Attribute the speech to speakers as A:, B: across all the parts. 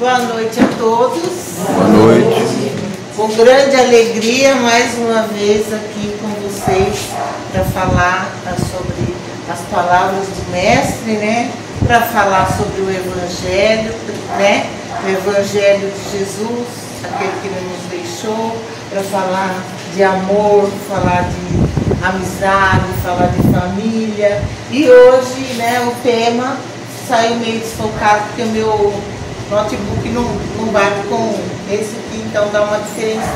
A: Boa noite a todos.
B: Boa noite.
A: Com grande alegria, mais uma vez aqui com vocês para falar sobre as palavras do Mestre, né? Para falar sobre o Evangelho, né? O Evangelho de Jesus, aquele que ele nos deixou, para falar de amor, falar de amizade, falar de família. E hoje, né, o tema saiu meio desfocado porque o meu notebook não bate com esse aqui, então dá uma diferença.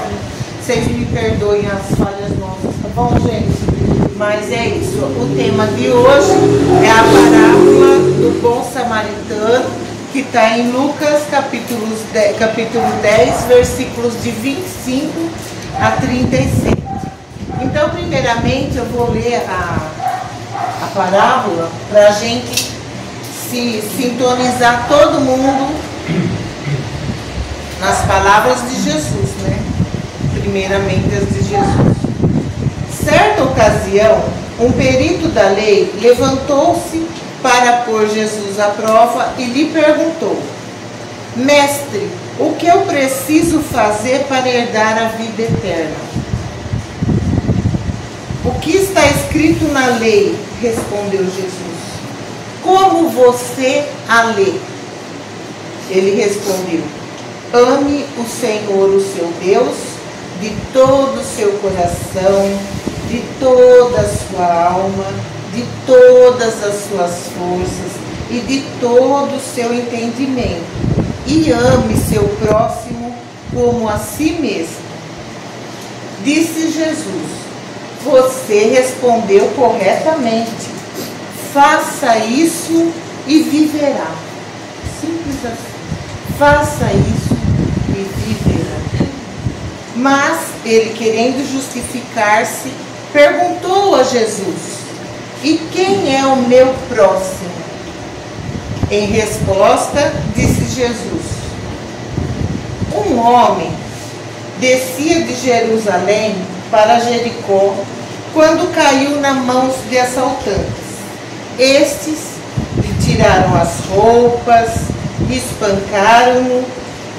A: Vocês me perdoem as falhas nossas, tá bom, gente? Mas é isso. O tema de hoje é a parábola do bom samaritano, que está em Lucas capítulo 10, versículos de 25 a 37. Então, primeiramente, eu vou ler a parábola para a gente se sintonizar todo mundo nas palavras de Jesus, né? Primeiramente as de Jesus. Certa ocasião, um perito da lei levantou-se para pôr Jesus à prova e lhe perguntou: Mestre, o que eu preciso fazer para herdar a vida eterna? O que está escrito na lei? Respondeu Jesus. Como você a lê? Ele respondeu: ame o Senhor, o seu Deus, de todo o seu coração, de toda a sua alma, de todas as suas forças e de todo o seu entendimento. E ame seu próximo como a si mesmo. Disse Jesus: você respondeu corretamente. Faça isso e viverá. Simples assim. Faça isso e viverá. Mas ele, querendo justificar-se, perguntou a Jesus: e quem é o meu próximo? Em resposta, disse Jesus: um homem descia de Jerusalém para Jericó quando caiu nas mãos de assaltantes. Estes lhe tiraram as roupas, espancaram-no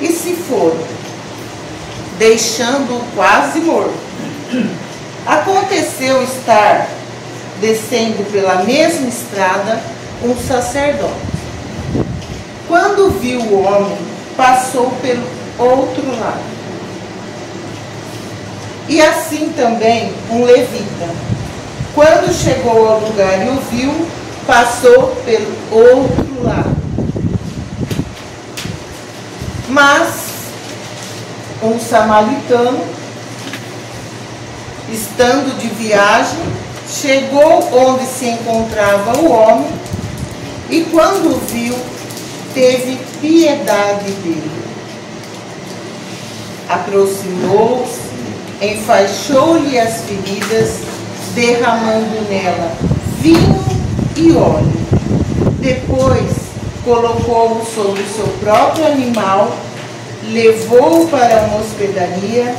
A: e se foram, deixando-o quase morto. Aconteceu estar descendo pela mesma estrada um sacerdote. Quando viu o homem, passou pelo outro lado. E assim também um levita. Quando chegou ao lugar e o viu, passou pelo outro lado. Mas um samaritano, estando de viagem, chegou onde se encontrava o homem e, quando o viu, teve piedade dele. Aproximou-se, enfaixou-lhe as feridas, derramando nela vinho e óleo. Depois colocou-o sobre o seu próprio animal, levou-o para uma hospedaria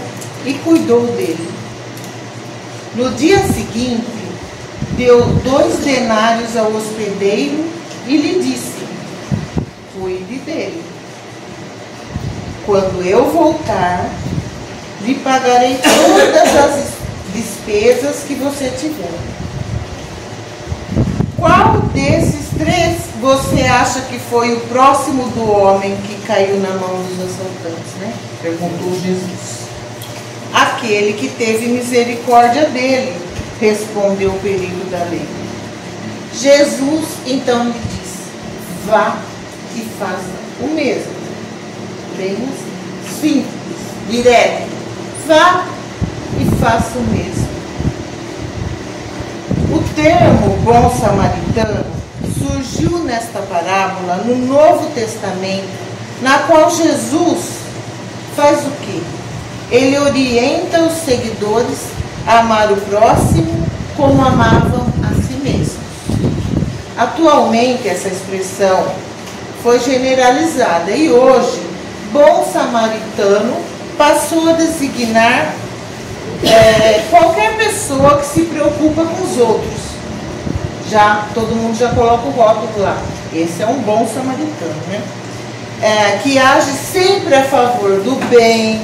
A: e cuidou dele. No dia seguinte, deu 2 denários ao hospedeiro e lhe disse: cuide dele. Quando eu voltar, lhe pagarei todas as despesas que você tiver. Qual desses 3 você acha que foi o próximo do homem que caiu na mão dos assaltantes, né? Perguntou Jesus. Aquele que teve misericórdia dele, respondeu o perito da lei. Jesus então lhe disse: vá e faça o mesmo. Bem assim, simples, direto. Vá e faça o mesmo. O termo bom samaritano surgiu nesta parábola no Novo Testamento, na qual Jesus faz o quê? Ele orienta os seguidores a amar o próximo como amavam a si mesmos. Atualmente, essa expressão foi generalizada e hoje, bom samaritano passou a designar qualquer pessoa que se preocupa com os outros. Todo mundo já coloca o rótulo lá. Esse é um bom samaritano, né? que age sempre a favor do bem,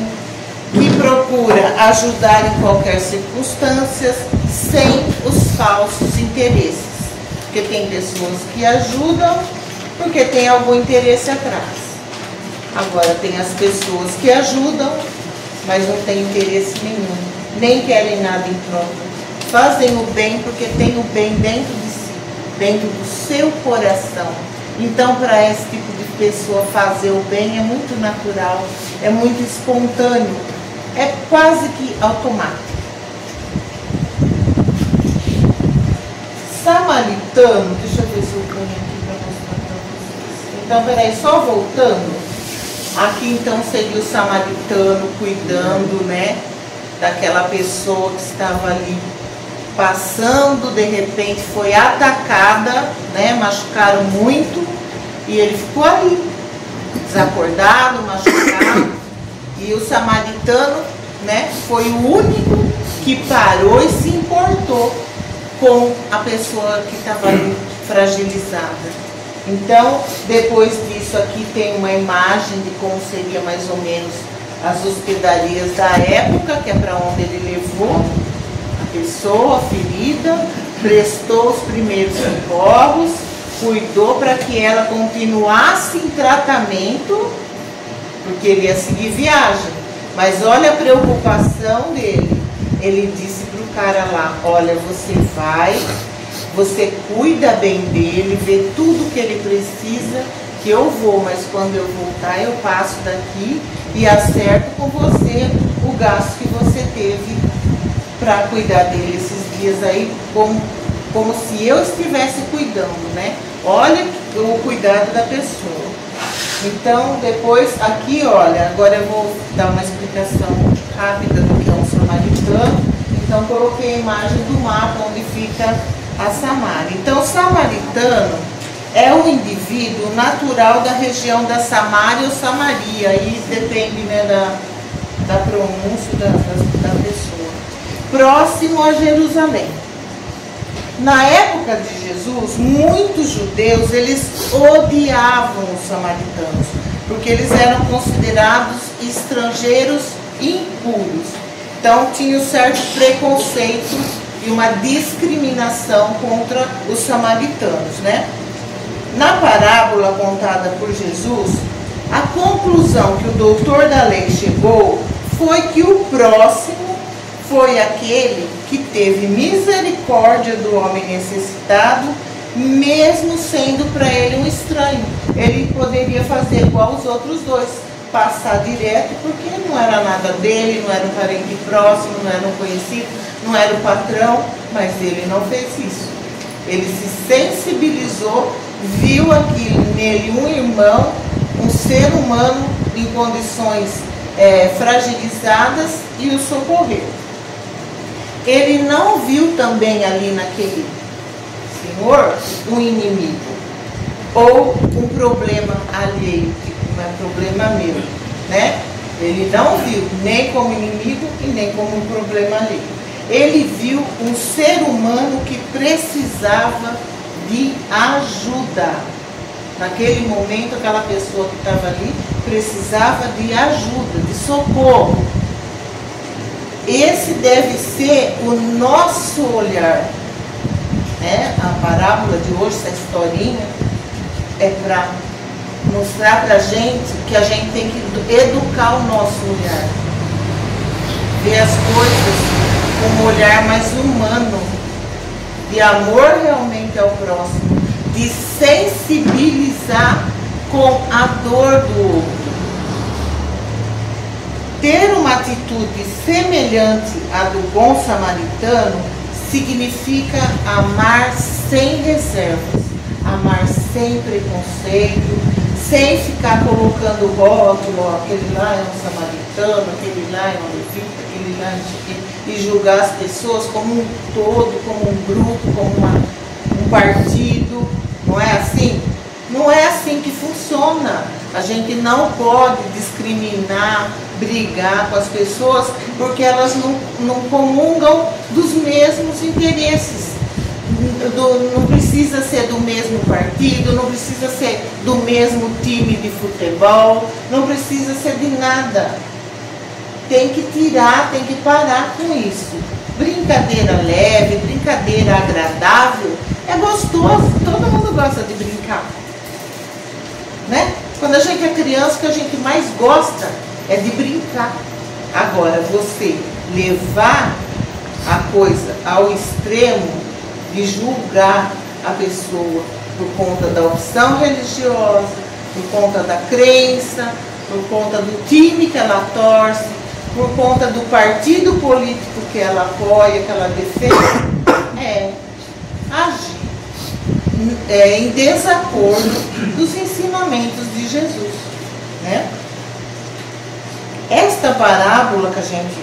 A: que procura ajudar em qualquer circunstância, sem os falsos interesses. Porque tem pessoas que ajudam porque tem algum interesse atrás. Agora tem as pessoas que ajudam, mas não tem interesse nenhum, nem querem nada em troca. Fazem o bem porque tem o bem dentro de si, dentro do seu coração. Então, para esse tipo de pessoa, fazer o bem é muito natural, é muito espontâneo, é quase que automático. Samaritano, deixa eu ver se eu ponho aqui para mostrar para vocês. Então, peraí, só voltando. Aqui então seria o samaritano cuidando, né, daquela pessoa que estava ali passando, de repente foi atacada, né, machucaram muito e ele ficou ali, desacordado, machucado. E o samaritano, né, foi o único que parou e se importou com a pessoa que estava ali fragilizada. Então, depois disso aqui tem uma imagem de como seria mais ou menos as hospedarias da época, que é para onde ele levou a pessoa ferida, prestou os primeiros socorros, cuidou para que ela continuasse em tratamento, porque ele ia seguir viagem. Mas olha a preocupação dele. Ele disse para o cara lá, olha, você vai, você cuida bem dele, vê tudo que ele precisa, que eu vou, mas quando eu voltar eu passo daqui e acerto com você o gasto que você teve para cuidar dele esses dias aí, como se eu estivesse cuidando, né? Olha o cuidado da pessoa. Então, depois, aqui, olha, agora eu vou dar uma explicação rápida do que é um samaritano. Então, coloquei a imagem do mapa onde fica a Samaria. Então, o samaritano é um indivíduo natural da região da Samaria ou Samaria, aí depende, né, da pronúncia da pessoa, próximo a Jerusalém. Na época de Jesus, muitos judeus, eles odiavam os samaritanos, porque eles eram considerados estrangeiros impuros. Então, tinha um certo preconceito e uma discriminação contra os samaritanos, né? Na parábola contada por Jesus, a conclusão que o doutor da lei chegou foi que o próximo foi aquele que teve misericórdia do homem necessitado, mesmo sendo para ele um estranho. Ele poderia fazer igual os outros dois, passar direto, porque não era nada dele, não era um parente próximo, não era um conhecido, não era o patrão, mas ele não fez isso. Ele se sensibilizou, viu aquilo nele um irmão, um ser humano em condições fragilizadas e o socorreu. Ele não viu também ali naquele senhor um inimigo ou um problema alheio, que não é problema meu, né? Ele não viu nem como inimigo e nem como um problema alheio. Ele viu um ser humano que precisava de ajuda. Naquele momento, aquela pessoa que estava ali precisava de ajuda, de socorro. Esse deve ser o nosso olhar, né? A parábola de hoje, essa historinha, é para mostrar para a gente que a gente tem que educar o nosso olhar, ver as coisas com um olhar mais humano, de amor realmente ao próximo, de sensibilizar com a dor do outro. Ter uma atitude semelhante à do bom samaritano significa amar sem reservas, amar sem preconceito, sem ficar colocando rótulo, ó, aquele lá é um samaritano, aquele lá é um levita, aquele lá é não sei o quê, e julgar as pessoas como um todo, como um grupo, como um partido. Não é assim? Não é assim que funciona. A gente não pode discriminar, brigar com as pessoas porque elas não comungam dos mesmos interesses. não precisa ser do mesmo partido, não precisa ser do mesmo time de futebol, não precisa ser de nada. Tem que tirar, tem que parar com isso. Brincadeira leve, brincadeira agradável, é gostoso, todo mundo gosta de brincar, né? Quando a gente é criança, o que a gente mais gosta é de brincar. Agora, você levar a coisa ao extremo de julgar a pessoa por conta da opção religiosa, por conta da crença, por conta do time que ela torce, por conta do partido político que ela apoia, que ela defende, é agir em desacordo dos ensinamentos de Jesus, né? Esta parábola que a gente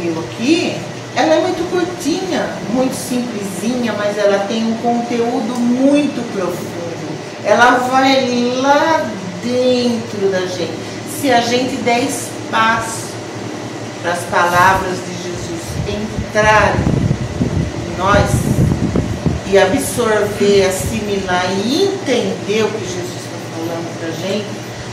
A: viu aqui, ela é muito curtinha, muito simplesinha, mas ela tem um conteúdo muito profundo. Ela vai lá dentro da gente. Se a gente der espaço para as palavras de Jesus entrarem em nós e absorver, assimilar e entender o que Jesus está falando para a gente,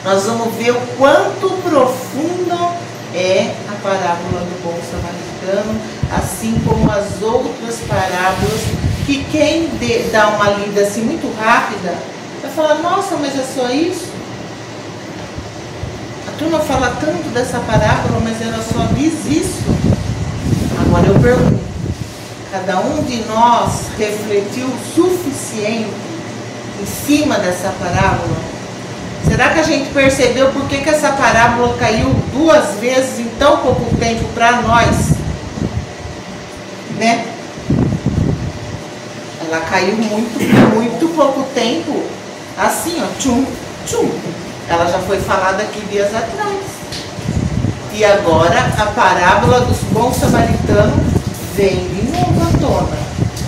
A: nós vamos ver o quanto profunda é a parábola do bom samaritano, assim como as outras parábolas, que quem dá uma lida assim muito rápida, vai falar, nossa, mas é só isso? A turma fala tanto dessa parábola, mas ela só diz isso. Agora eu pergunto, cada um de nós refletiu o suficiente em cima dessa parábola? Será que a gente percebeu por que essa parábola caiu 2 vezes em tão pouco tempo para nós? Né? Ela caiu muito pouco tempo. Assim, ó, tchum, tchum. Ela já foi falada aqui dias atrás. E agora a parábola dos bons samaritanos vem de novo à tona.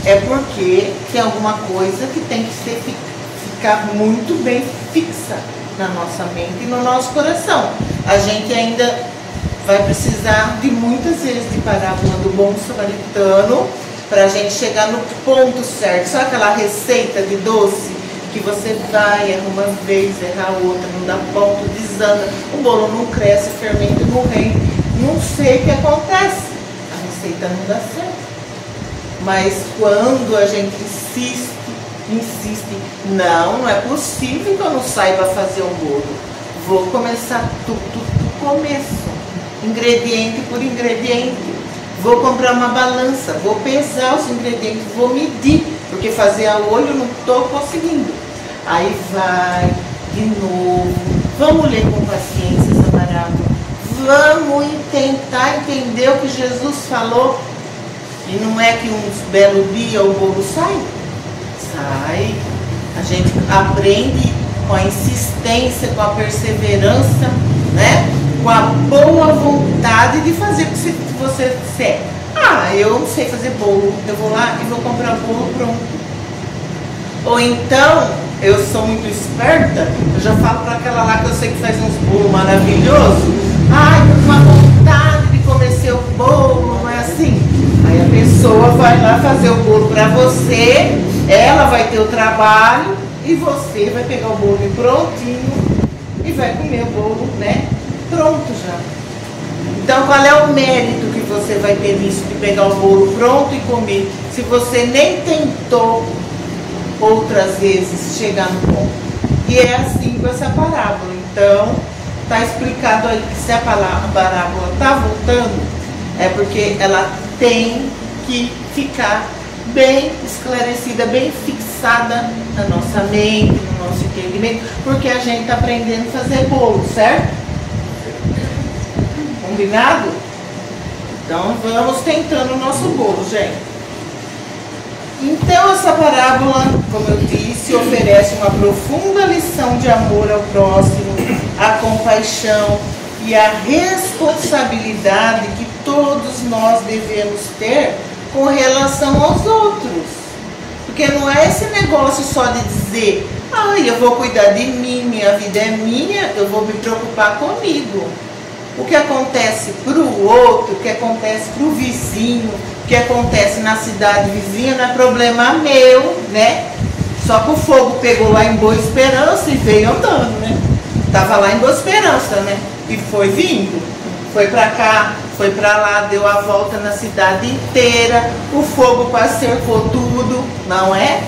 A: É porque tem alguma coisa que tem que ficar muito bem fixa na nossa mente e no nosso coração. A gente ainda vai precisar de muitas vezes de parábola do bom samaritano para a gente chegar no ponto certo. Sabe aquela receita de doce que você vai, erra uma vez, erra outra, não dá ponto, desanda, o bolo não cresce, o fermento não rende, não sei o que acontece, a receita não dá certo. Mas quando a gente insiste, não é possível que eu não saiba fazer um bolo. Vou começar tudo do começo, ingrediente por ingrediente. Vou comprar uma balança, vou pesar os ingredientes, vou medir, porque fazer a olho eu não estou conseguindo. Aí vai de novo, vamos ler com paciência essa parábola, vamos tentar entender o que Jesus falou. E não é que uns belos dias o bolo sai? Sai. A gente aprende com a insistência, com a perseverança, né? Com a boa vontade de fazer o que você disser. Ah, eu não sei fazer bolo, eu vou lá e vou comprar o bolo pronto. Ou então, eu sou muito esperta, eu já falo para aquela lá que eu sei que faz uns bolos maravilhosos. Ai, tô com uma vontade de comer seu bolo, não é assim? Aí a pessoa vai lá fazer o bolo para você, ela vai ter o trabalho e você vai pegar o bolo prontinho e vai comer o bolo, né? Pronto já. Então, qual é o mérito que você vai ter nisso de pegar o bolo pronto e comer, se você nem tentou outras vezes chegar no ponto? E é assim com essa parábola. Então, está explicado aí que se a parábola está voltando, é porque ela tem que ficar bem esclarecida, bem fixada na nossa mente, no nosso entendimento, porque a gente está aprendendo a fazer bolo, certo? Combinado? Então vamos tentando o nosso bolo, gente. Então essa parábola, como eu disse, oferece uma profunda lição de amor ao próximo, a compaixão e a responsabilidade que todos nós devemos ter com relação aos outros. Porque não é esse negócio só de dizer, eu vou cuidar de mim, minha vida é minha, eu vou me preocupar comigo. O que acontece para o outro, o que acontece para o vizinho, o que acontece na cidade vizinha não é problema meu, né? Só que o fogo pegou lá em Boa Esperança e veio andando, né? Tava lá em Boa Esperança, né? E foi vindo. Foi para cá, foi para lá, deu a volta na cidade inteira. O fogo quase cercou tudo, não é?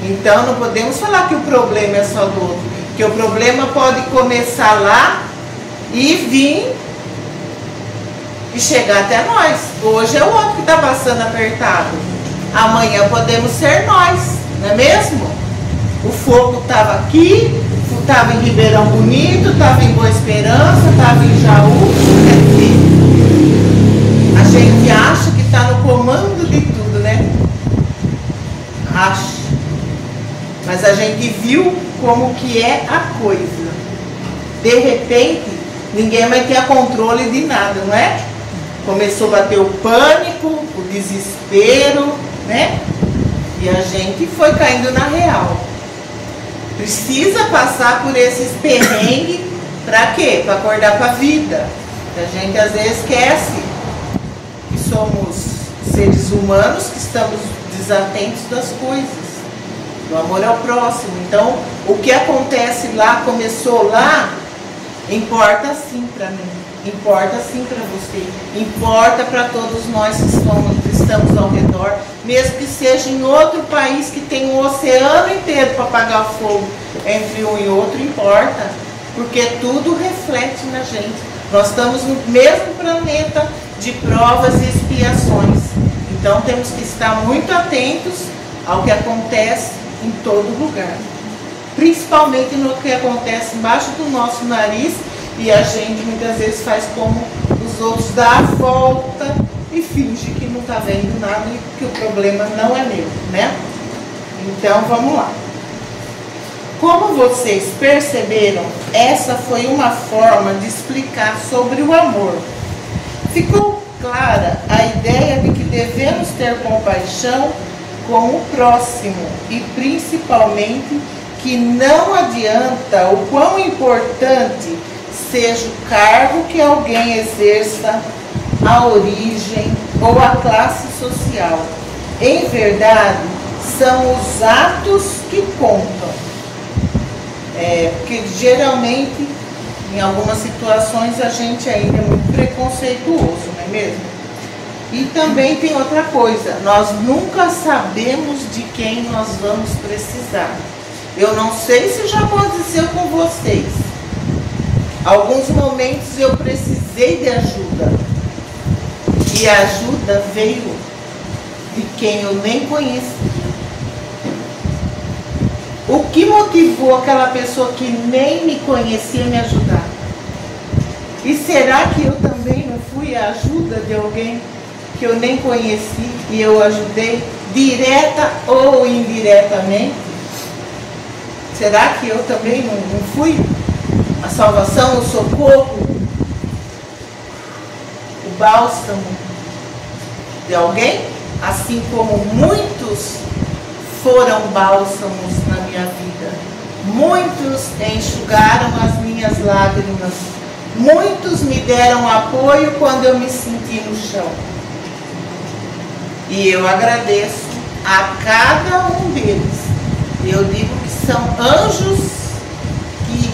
A: Então não podemos falar que o problema é só do outro. Porque o problema pode começar lá e vir e chegar até nós. Hoje é o outro que está passando apertado. Amanhã podemos ser nós, não é mesmo? O fogo estava aqui, estava em Ribeirão Bonito, estava em Boa Esperança, estava em Jaú. A gente acha que está no comando de tudo, né? Acha. Mas a gente viu como que é a coisa. De repente, ninguém vai ter controle de nada, não é? Começou a bater o pânico, o desespero, né? E a gente foi caindo na real. Precisa passar por esses perrengues para quê? Para acordar para a vida. A gente às vezes esquece que somos seres humanos que estamos desatentos das coisas. O amor ao próximo. Então, o que acontece lá, começou lá, importa sim para mim, importa sim para você, importa para todos nós que estamos ao redor, mesmo que seja em outro país que tem um oceano inteiro para apagar o fogo entre um e outro, importa, porque tudo reflete na gente. Nós estamos no mesmo planeta de provas e expiações, então temos que estar muito atentos ao que acontece em todo lugar, principalmente no que acontece embaixo do nosso nariz, e a gente muitas vezes faz como os outros, dá a volta e finge que não está vendo nada e que o problema não é meu, né? Então vamos lá. Como vocês perceberam, essa foi uma forma de explicar sobre o amor. Ficou clara a ideia de que devemos ter compaixão com o próximo e principalmente que não adianta o quão importante seja o cargo que alguém exerça, a origem ou a classe social. Em verdade, são os atos que contam. Porque geralmente, em algumas situações, a gente ainda é muito preconceituoso, não é mesmo? E também tem outra coisa, nós nunca sabemos de quem nós vamos precisar. Eu não sei se já aconteceu com vocês. Alguns momentos eu precisei de ajuda. E a ajuda veio de quem eu nem conheci. O que motivou aquela pessoa que nem me conhecia a me ajudar? E será que eu também não fui a ajuda de alguém que eu nem conheci e eu ajudei, direta ou indiretamente? Será que eu também não fui a salvação, o socorro, o bálsamo de alguém? Assim como muitos foram bálsamos na minha vida. Muitos enxugaram as minhas lágrimas. Muitos me deram apoio quando eu me senti no chão. E eu agradeço a cada um deles. Eu digo que são anjos que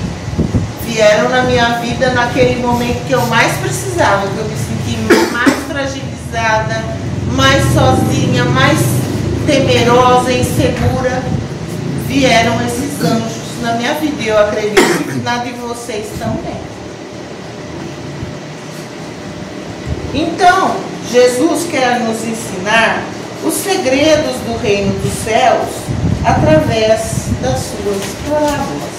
A: vieram na minha vida naquele momento que eu mais precisava, que eu me senti mais fragilizada, mais sozinha, mais temerosa, insegura. Vieram esses anjos na minha vida. E eu acredito que na de vocês também. Então, Jesus quer nos ensinar os segredos do reino dos céus através das suas parábolas.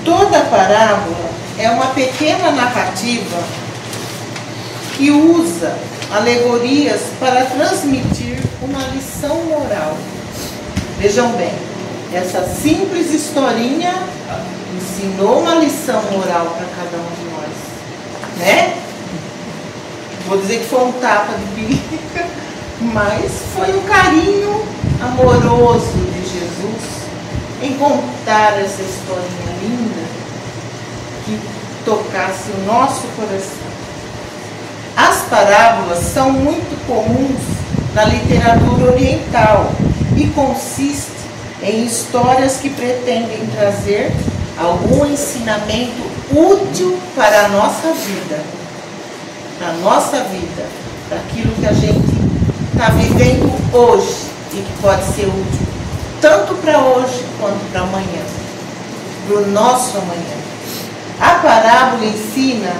A: Toda parábola é uma pequena narrativa que usa alegorias para transmitir uma lição moral. Vejam bem, essa simples historinha ensinou uma lição moral para cada um de nós, né? Vou dizer que foi um tapa de pica, mas foi um carinho amoroso de Jesus em contar essa historinha linda que tocasse o nosso coração. As parábolas são muito comuns na literatura oriental e consistem em histórias que pretendem trazer algum ensinamento útil para a nossa vida. Para a nossa vida, para aquilo que a gente está vivendo hoje e que pode ser útil tanto para hoje quanto para amanhã, para o nosso amanhã. A parábola ensina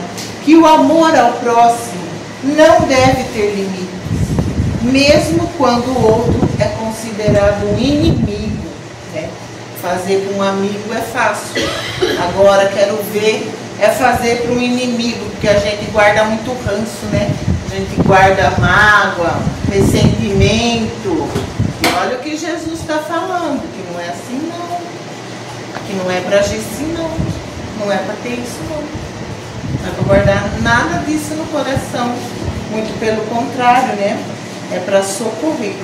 A: que o amor ao próximo não deve ter limites, mesmo quando o outro é considerado um inimigo, né? Fazer para um amigo é fácil, agora quero ver é fazer para um inimigo, porque a gente guarda muito ranço, né? A gente guarda mágoa, ressentimento. E olha o que Jesus está falando, que não é assim não, que não é para agir assim não é para ter isso não. Não é para guardar nada disso no coração, muito pelo contrário, né? É para socorrer.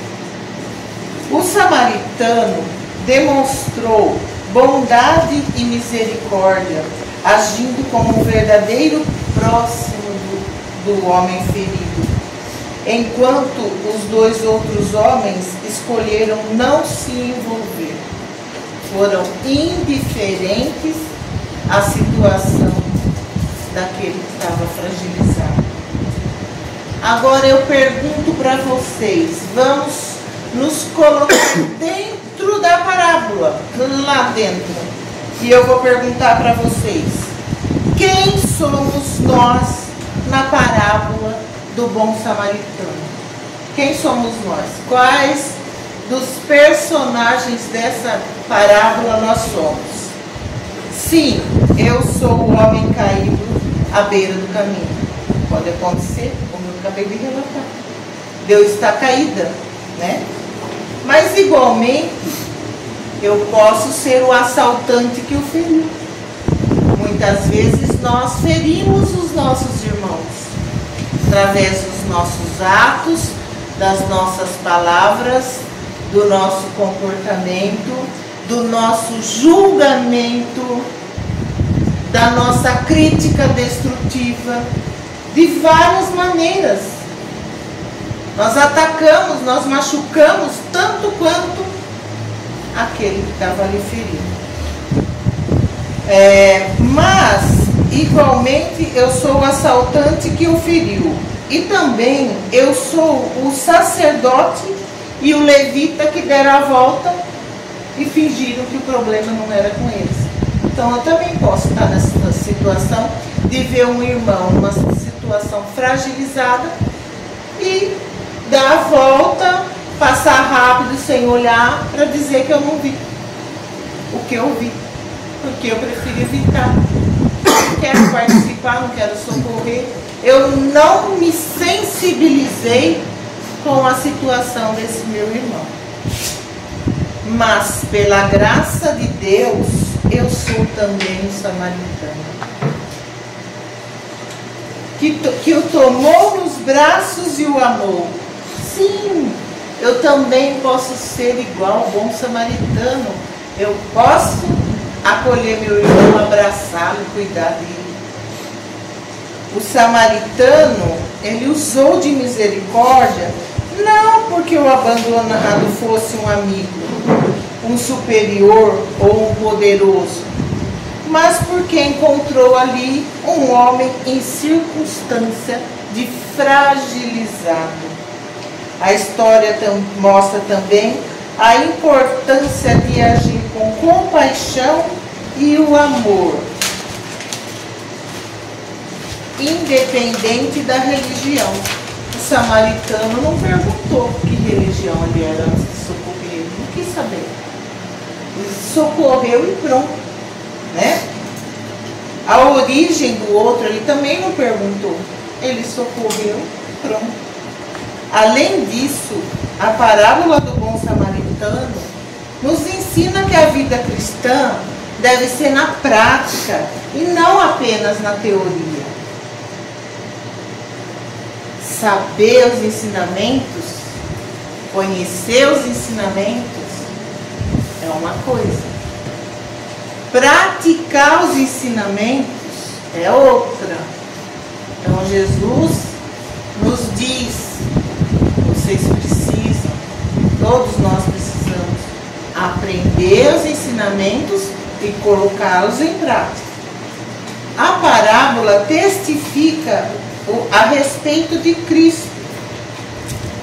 A: O samaritano demonstrou bondade e misericórdia, agindo como um verdadeiro próximo do homem ferido, enquanto os dois outros homens escolheram não se envolver. Foram indiferentes à situação daquele que estava fragilizado. Agora eu pergunto para vocês, vamos nos colocar dentro da parábola, lá dentro. E eu vou perguntar para vocês, quem somos nós na parábola do bom samaritano? Quem somos nós? Quais dos personagens dessa parábola nós somos? Sim, eu sou o homem caído à beira do caminho. Pode acontecer, como eu acabei de relatar. Deus está caída, né? Mas igualmente, eu posso ser o assaltante que o feriu. Muitas vezes nós ferimos os nossos irmãos, através dos nossos atos, das nossas palavras, do nosso comportamento, do nosso julgamento, da nossa crítica destrutiva, de várias maneiras. Nós atacamos, nós machucamos tanto quanto aquele que estava ali ferido. Mas, igualmente, eu sou o assaltante que o feriu. E também eu sou o sacerdote e o levita que deram a volta e fingiram que o problema não era com eles. Então eu também posso estar nessa situação de ver um irmão numa situação fragilizada e dar a volta, passar rápido sem olhar para dizer que eu não vi o que eu vi, porque eu prefiro evitar. Não quero participar, não quero socorrer. Eu não me sensibilizei com a situação desse meu irmão. Mas pela graça de Deus, eu sou também um samaritano. Que o tomou nos braços e o amou. Sim, eu também posso ser igual ao bom samaritano. Eu posso acolher meu irmão, abraçá-lo e cuidar dele. O samaritano, ele usou de misericórdia, não porque o abandonado fosse um amigo, um superior ou um poderoso, mas porque encontrou ali um homem em circunstância de fragilizado. A história mostra também a importância de agir com compaixão e o amor, independente da religião. O samaritano não perguntou que religião ele era antes de socorrer, ele não quis saber. Ele socorreu e pronto, né? A origem do outro ele também não perguntou, ele socorreu e pronto. Além disso, a parábola do bom samaritano nos ensina que a vida cristã deve ser na prática e não apenas na teoria. Saber os ensinamentos, conhecer os ensinamentos é uma coisa. Praticar os ensinamentos é outra. Então Jesus nos diz, vocês precisam, todos nós precisamos aprender os ensinamentos e colocá-los em prática. A parábola testifica a respeito de Cristo.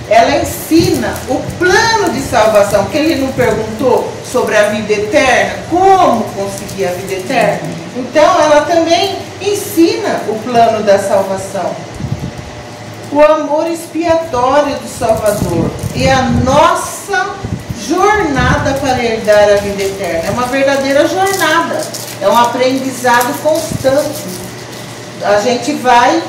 A: Ela ensina o plano de salvação, que ele não perguntou sobre a vida eterna, como conseguir a vida eterna. Então ela também ensina o plano da salvação, o amor expiatório do Salvador e a nossa jornada para herdar a vida eterna. É uma verdadeira jornada, é um aprendizado constante. A gente vai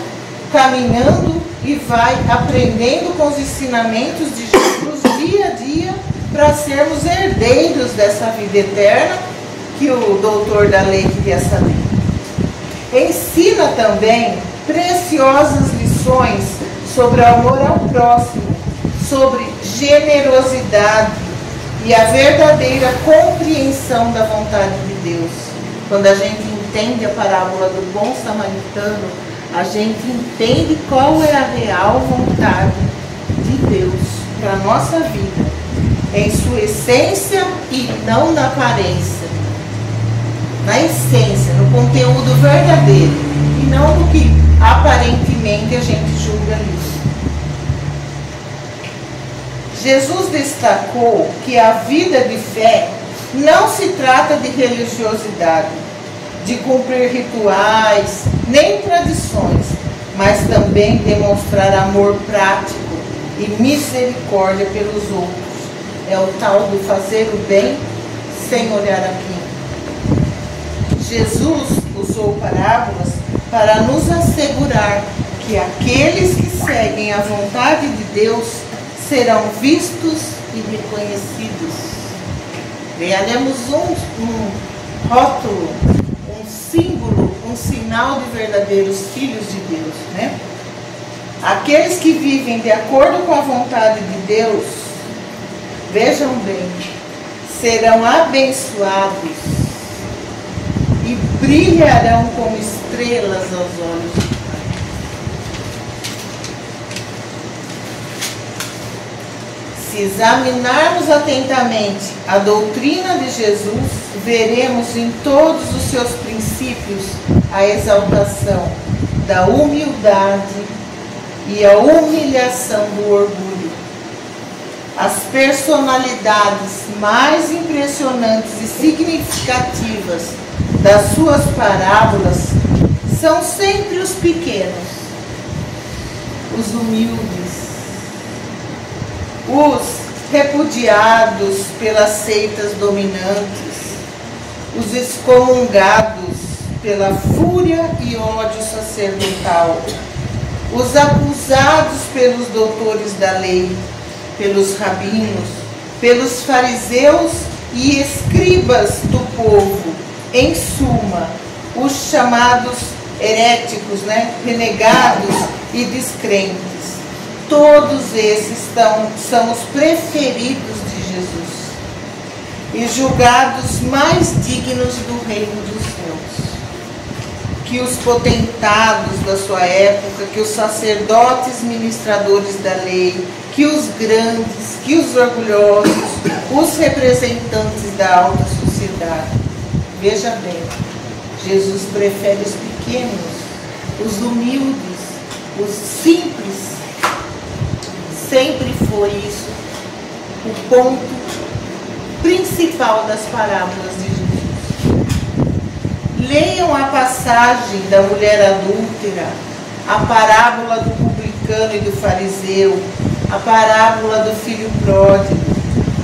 A: caminhando e vai aprendendo com os ensinamentos de Jesus dia a dia para sermos herdeiros dessa vida eterna que o doutor da lei queria saber. Ensina também preciosas lições sobre o amor ao próximo, sobre generosidade e a verdadeira compreensão da vontade de Deus. Quando a gente entende a parábola do bom samaritano, a gente entende qual é a real vontade de Deus para a nossa vida, em sua essência e não na aparência. Na essência, no conteúdo verdadeiro, e não no que aparentemente a gente julga isso. Jesus destacou que a vida de fé não se trata de religiosidade, de cumprir rituais, nem tradições, mas também demonstrar amor prático e misericórdia pelos outros. É o tal do fazer o bem sem olhar a quem. Jesus usou parábolas para nos assegurar que aqueles que seguem a vontade de Deus serão vistos e reconhecidos. Ganharemos um rótulo, um símbolo, um sinal de verdadeiros filhos de Deus, né? Aqueles que vivem de acordo com a vontade de Deus, vejam bem, serão abençoados e brilharão como estrelas aos olhos do Pai. Se examinarmos atentamente a doutrina de Jesus, veremos em todos os seus princípios a exaltação da humildade e a humilhação do orgulho. As personalidades mais impressionantes e significativas das suas parábolas são sempre os pequenos, os humildes, os repudiados pelas seitas dominantes, os excomungados pela fúria e ódio sacerdotal, os acusados pelos doutores da lei, pelos rabinos, pelos fariseus e escribas do povo, em suma, os chamados heréticos, renegados e descrentes. Todos esses são os preferidos de Jesus e julgados mais dignos do reino dos céus. Que os potentados da sua época, que os sacerdotes ministradores da lei, que os grandes, que os orgulhosos, os representantes da alta sociedade. Veja bem, Jesus prefere os pequenos, os humildes, os simples. Sempre foi isso o ponto principal das parábolas de Jesus. Leiam a passagem da mulher adúltera, a parábola do publicano e do fariseu, a parábola do filho pródigo,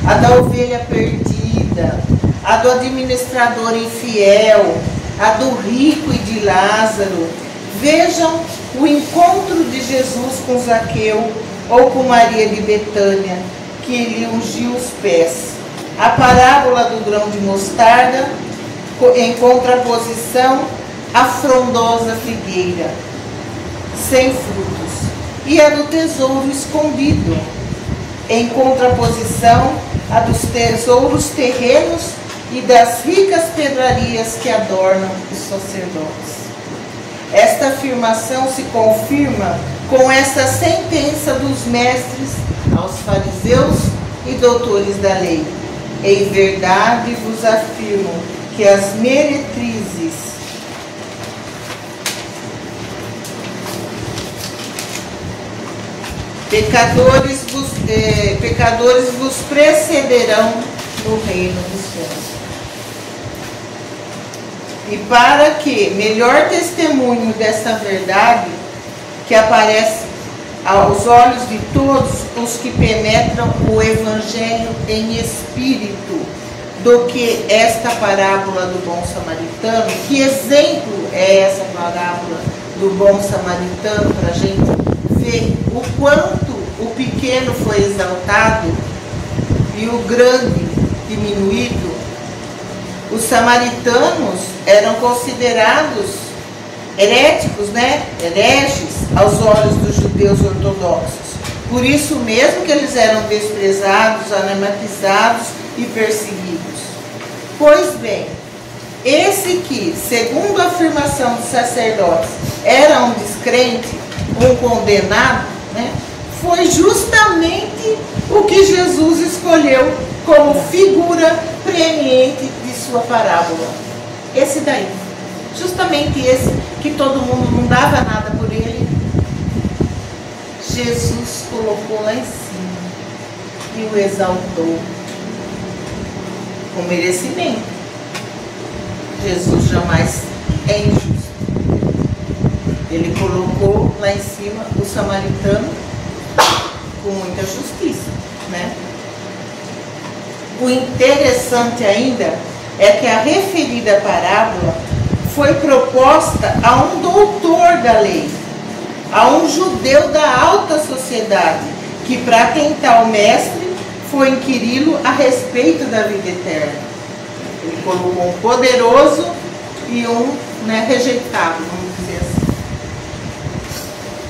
A: a da ovelha perdida, a do administrador infiel, a do rico e de Lázaro. Vejam o encontro de Jesus com Zaqueu ou com Maria de Betânia, que lhe ungiu os pés. A parábola do grão de mostarda, em contraposição à frondosa figueira, sem frutos. E a do tesouro escondido, em contraposição à dos tesouros terrenos e das ricas pedrarias que adornam os sacerdotes. Esta afirmação se confirma com esta sentença dos mestres aos fariseus e doutores da lei. Em verdade vos afirmo que as meretrizes pecadores vos precederão no reino dos céus. E para que melhor testemunho dessa verdade, que aparece aos olhos de todos os que penetram o Evangelho em espírito, do que esta parábola do bom samaritano. Que exemplo é essa parábola do bom samaritano para a gente ver o quanto o pequeno foi exaltado e o grande diminuído? Os samaritanos eram considerados heréticos, hereges aos olhos dos judeus ortodoxos. Por isso mesmo que eles eram desprezados, anamatizados e perseguidos. Pois bem, esse que, segundo a afirmação dos sacerdotes, era um descrente, um condenado, foi justamente o que Jesus escolheu como figura preeminente de sua parábola. Esse daí. Justamente esse que todo mundo não dava nada por ele, Jesus colocou lá em cima e o exaltou com merecimento. Jesus jamais é injusto. Ele colocou lá em cima o samaritano com muita justiça, O interessante ainda é que a referida parábola foi proposta a um doutor da lei, a um judeu da alta sociedade, que para tentar o mestre foi inquiri-lo a respeito da vida eterna. Ele colocou um poderoso e um rejeitado, vamos dizer assim.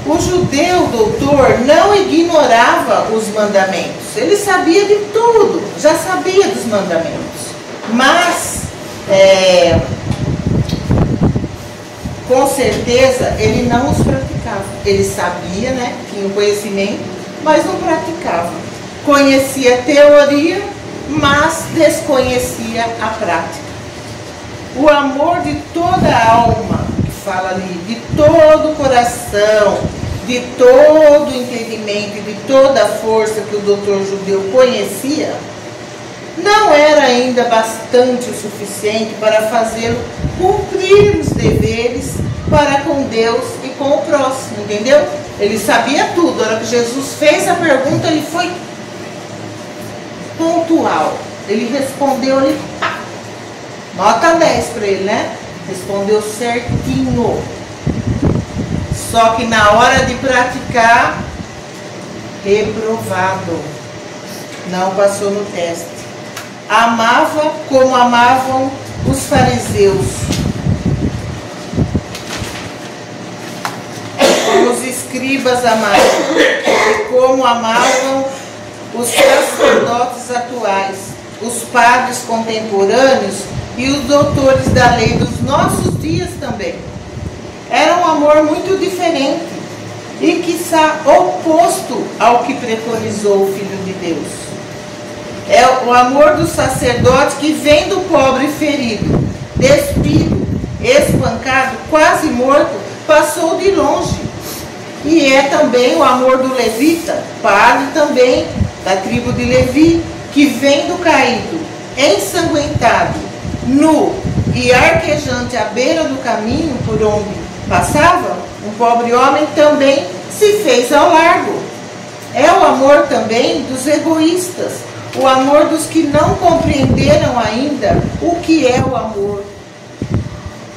A: O judeu doutor não ignorava os mandamentos, ele sabia de tudo, já sabia dos mandamentos, mas com certeza ele não os praticava. Ele sabia, tinha o conhecimento, mas não praticava. Conhecia a teoria, mas desconhecia a prática. O amor de toda a alma, que fala ali, de todo o coração, de todo o entendimento, de toda a força que o doutor judeu conhecia, não era ainda bastante o suficiente para fazê-lo cumprir os deveres para com Deus e com o próximo, entendeu? Ele sabia tudo. A hora que Jesus fez a pergunta, ele foi pontual. Ele respondeu ali, nota 10 para ele, Respondeu certinho. Só que na hora de praticar, reprovado. Não passou no teste. Amava como amavam os fariseus, como os escribas amavam, e como amavam os sacerdotes atuais, os padres contemporâneos e os doutores da lei dos nossos dias também. Era um amor muito diferente e, quiçá, oposto ao que preconizou o Filho de Deus. É o amor do sacerdote que vem do pobre ferido, despido, espancado, quase morto, passou de longe. E é também o amor do levita, padre também, da tribo de Levi, que vem do caído, ensanguentado, nu e arquejante à beira do caminho por onde passava, um pobre homem também se fez ao largo. É o amor também dos egoístas, o amor dos que não compreenderam ainda o que é o amor.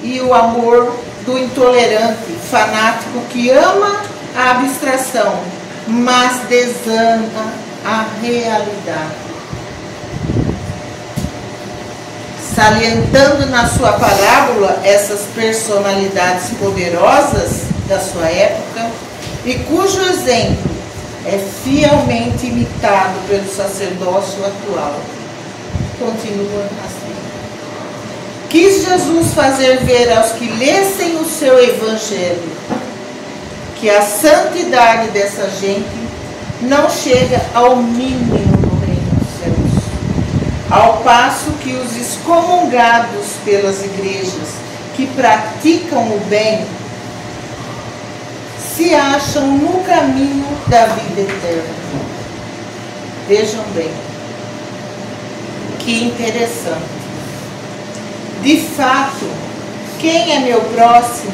A: E o amor do intolerante, fanático, que ama a abstração, mas desama a realidade. Salientando na sua parábola essas personalidades poderosas da sua época, e cujo exemplo é fielmente imitado pelo sacerdócio atual. Continua assim. Quis Jesus fazer ver aos que lessem o seu evangelho que a santidade dessa gente não chega ao mínimo no reino dos céus, ao passo que os excomungados pelas igrejas que praticam o bem se acham no caminho da vida eterna. Vejam bem, que interessante. De fato, quem é meu próximo,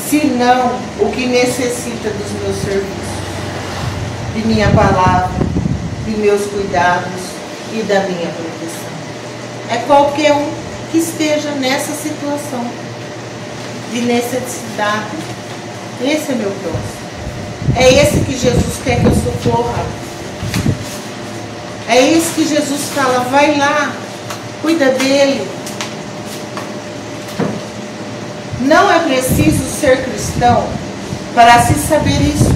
A: senão o que necessita dos meus serviços, de minha palavra, de meus cuidados e da minha proteção? É qualquer um que esteja nessa situação de necessidade. Esse é meu próximo. É esse que Jesus quer que eu socorra. É esse que Jesus fala, vai lá, cuida dele. Não é preciso ser cristão para se saber isso,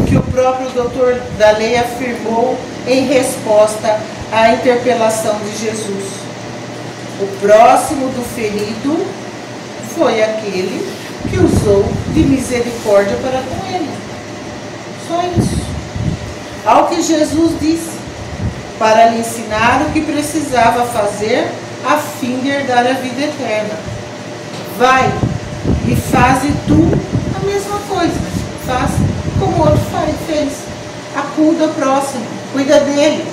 A: que o próprio doutor da lei afirmou em resposta à interpelação de Jesus. O próximo do ferido foi aquele que usou de misericórdia para com ele. Só isso. Ao que Jesus disse, para lhe ensinar o que precisava fazer a fim de herdar a vida eterna. Vai e faze tu a mesma coisa. Faz como o outro fez. Acuda o próximo, cuida dele,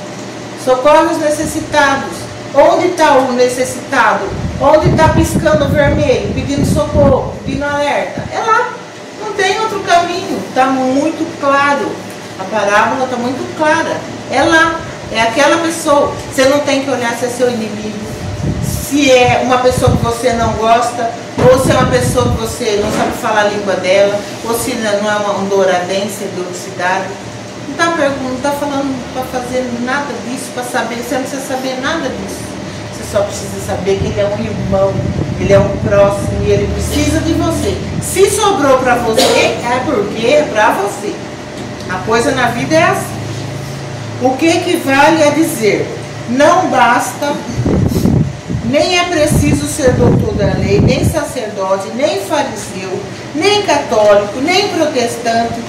A: socorre os necessitados. Onde está o necessitado? Onde está piscando vermelho, pedindo socorro, pedindo alerta? É lá. Não tem outro caminho. Está muito claro. A parábola está muito clara. É lá. É aquela pessoa. Você não tem que olhar se é seu inimigo, se é uma pessoa que você não gosta, ou se é uma pessoa que você não sabe falar a língua dela, ou se não é um douradense de outra cidade. Não está falando para fazer nada disso, para saber. Você não precisa saber nada disso. Você só precisa saber que ele é um irmão, ele é um próximo e ele precisa de você. Se sobrou para você, é porque é para você. A coisa na vida é assim. O que equivale a dizer, não basta, nem é preciso ser doutor da lei, nem sacerdote, nem fariseu, nem católico, nem protestante,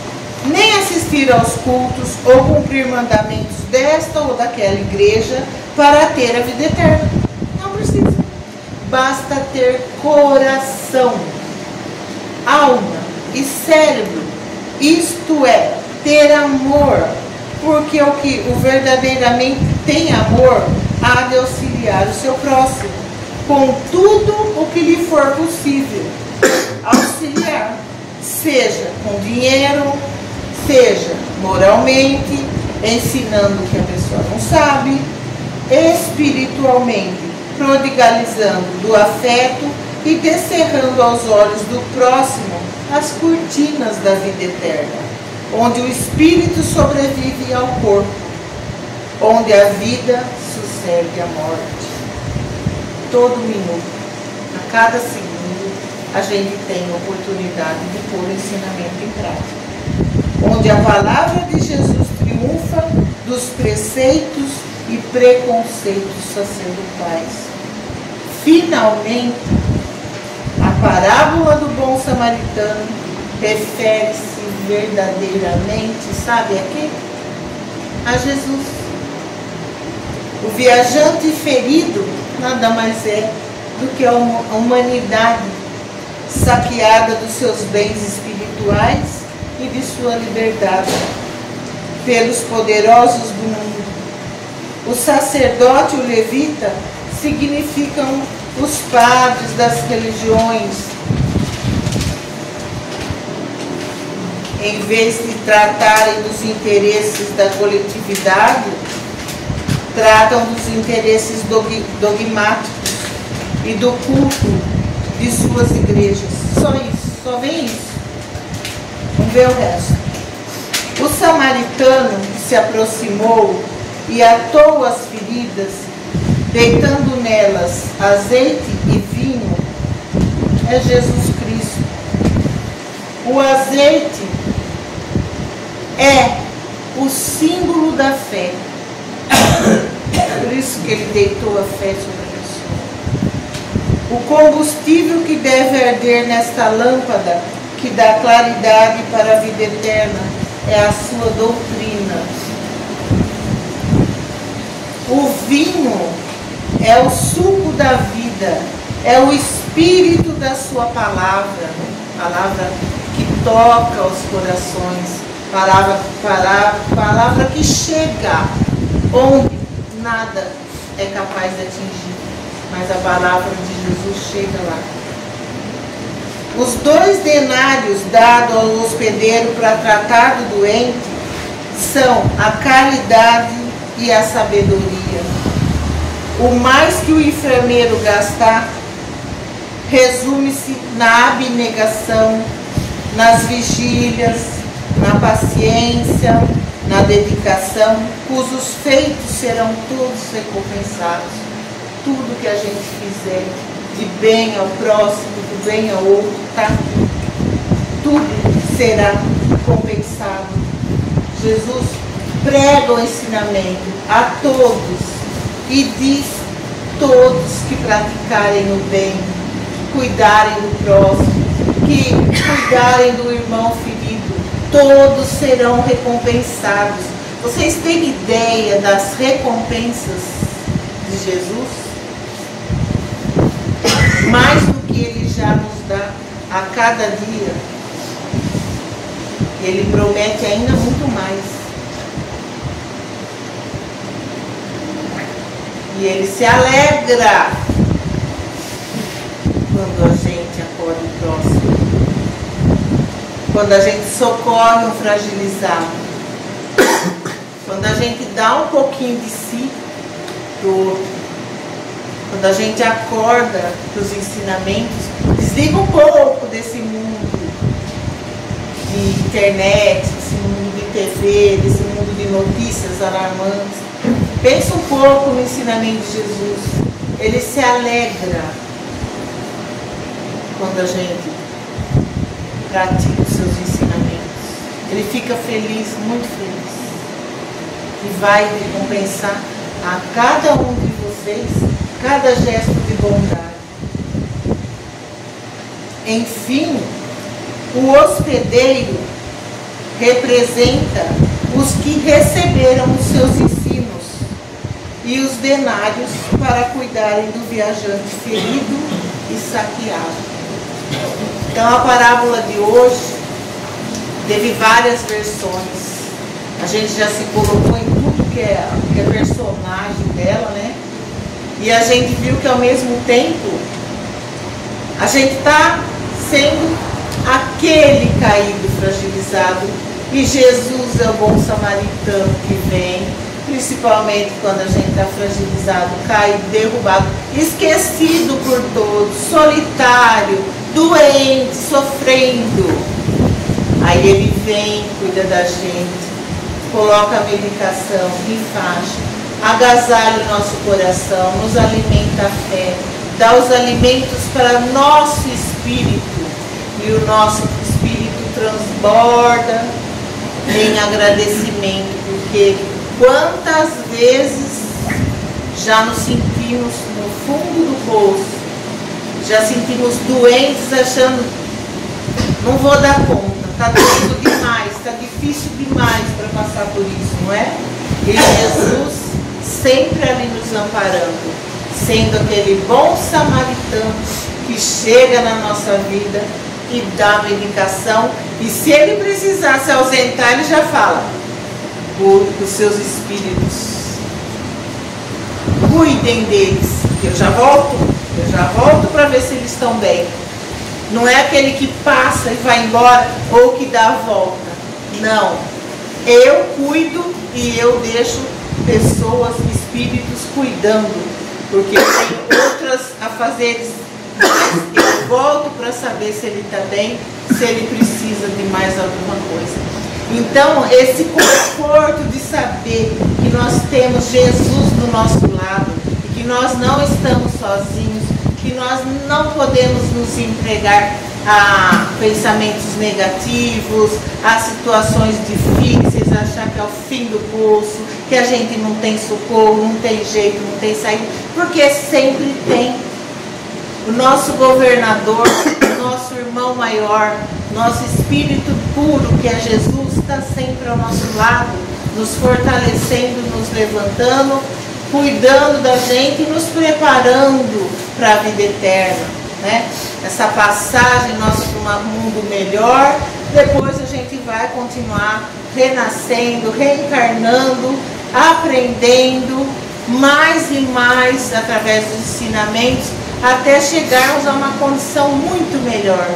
A: nem assistir aos cultos ou cumprir mandamentos desta ou daquela igreja para ter a vida eterna. Não precisa. Basta ter coração, alma e cérebro, isto é, ter amor. Porque o verdadeiramente tem amor há de auxiliar o seu próximo, com tudo o que lhe for possível auxiliar, seja com dinheiro, seja moralmente, ensinando o que a pessoa não sabe, espiritualmente, prodigalizando do afeto e descerrando aos olhos do próximo as cortinas da vida eterna, onde o espírito sobrevive ao corpo, onde a vida sucede à morte. Todo minuto, a cada segundo, a gente tem a oportunidade de pôr o ensinamento em prática, onde a palavra de Jesus triunfa dos preceitos e preconceitos sacerdotais. Finalmente, a parábola do bom samaritano refere-se verdadeiramente, sabe a quem? A Jesus. O viajante ferido nada mais é do que a humanidade saqueada dos seus bens espirituais e de sua liberdade pelos poderosos do mundo. O sacerdote e o levita significam os padres das religiões. Em vez de tratarem dos interesses da coletividade, tratam dos interesses dogmáticos e do culto de suas igrejas. Só isso, só vem isso. Vamos ver o resto. O samaritano que se aproximou e atou as feridas, deitando nelas azeite e vinho, é Jesus Cristo. O azeite é o símbolo da fé. Por isso que ele deitou a fé sobre a pessoa. O combustível que deve arder nesta lâmpada, que dá claridade para a vida eterna, é a sua doutrina. O vinho é o suco da vida, é o espírito da sua palavra, palavra que toca os corações, palavra que chega onde nada é capaz de atingir, mas a palavra de Jesus chega lá. Os 2 denários dados ao hospedeiro para tratar do doente são a caridade e a sabedoria. O mais que o enfermeiro gastar resume-se na abnegação, nas vigílias, na paciência, na dedicação, cujos feitos serão todos recompensados. Tudo que a gente fizer de bem ao próximo, de bem ao outro, tá? Tudo será compensado. Jesus prega o ensinamento a todos e diz: todos que praticarem o bem, que cuidarem do próximo, que cuidarem do irmão ferido, todos serão recompensados. Vocês têm ideia das recompensas de Jesus? Mais do que Ele já nos dá a cada dia, Ele promete ainda muito mais. E Ele se alegra quando a gente acorda o próximo, quando a gente socorre um fragilizado, quando a gente dá um pouquinho de si para o outro, quando a gente acorda para os ensinamentos, desliga um pouco desse mundo de internet, desse mundo de TV, desse mundo de notícias alarmantes. Pensa um pouco no ensinamento de Jesus. Ele se alegra quando a gente pratica os seus ensinamentos. Ele fica feliz, muito feliz. E vai recompensar a cada um de vocês cada gesto de bondade. Enfim, o hospedeiro representa os que receberam os seus ensinos e os denários para cuidarem do viajante ferido e saqueado. Então a parábola de hoje teve várias versões. A gente já se colocou em tudo que é personagem dela, né? E a gente viu que ao mesmo tempo a gente está sendo aquele caído, fragilizado, e Jesus é o bom samaritano que vem, principalmente quando a gente está fragilizado, caído, derrubado, esquecido por todos, solitário, doente, sofrendo. Aí ele vem, cuida da gente, coloca a medicação, refaixa, agasalha o nosso coração, nos alimenta a fé, dá os alimentos para nosso espírito, e o nosso espírito transborda em agradecimento, porque quantas vezes já nos sentimos no fundo do poço, já sentimos doentes achando, não vou dar conta, está doendo demais, está difícil demais para passar por isso, não é? E Jesus sempre ali nos amparando, sendo aquele bom samaritano que chega na nossa vida e dá medicação, e se ele precisar se ausentar, ele já fala: os seus espíritos, cuidem deles, que eu já volto para ver se eles estão bem. Não é aquele que passa e vai embora, ou que dá a volta. Não, eu cuido e eu deixo pessoas, espíritos cuidando, porque eu tenho outras a fazer. Eu volto para saber se ele está bem, se ele precisa de mais alguma coisa. Então, esse conforto de saber que nós temos Jesus do nosso lado, e que nós não estamos sozinhos, que nós não podemos nos entregar a pensamentos negativos, a situações difíceis, achar que é o fim do poço, que a gente não tem socorro, não tem jeito, não tem saída, porque sempre tem. o nosso governador, o nosso irmão maior, nosso espírito puro, que é Jesus, está sempre ao nosso lado, nos fortalecendo, nos levantando, cuidando da gente e nos preparando para a vida eterna, né? Essa passagem nossa para um mundo melhor, depois a gente vai continuar renascendo, reencarnando, aprendendo mais e mais através dos ensinamentos, até chegarmos a uma condição muito melhor,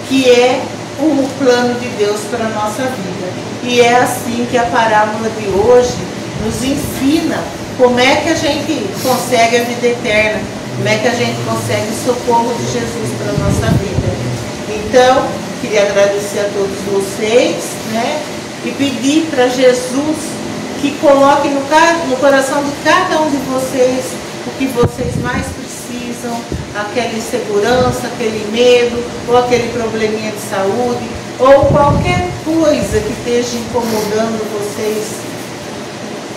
A: que é o plano de Deus para a nossa vida. E é assim que a parábola de hoje nos ensina como é que a gente consegue a vida eterna, como é que a gente consegue o socorro de Jesus para a nossa vida. Então, queria agradecer a todos vocês, né? E pedir para Jesus que coloque no coração de cada um de vocês o que vocês mais precisam, aquela insegurança, aquele medo, ou aquele probleminha de saúde, ou qualquer coisa que esteja incomodando vocês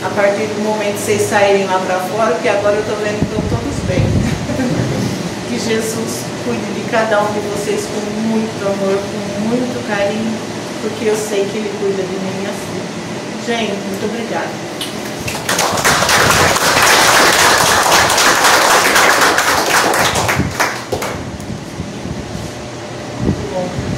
A: a partir do momento que vocês saírem lá para fora, porque agora eu estou vendo que estão todos bem. Que Jesus cuide de cada um de vocês com muito amor, com muito carinho, porque eu sei que Ele cuida de mim assim. Gente, muito obrigada. Muito bom.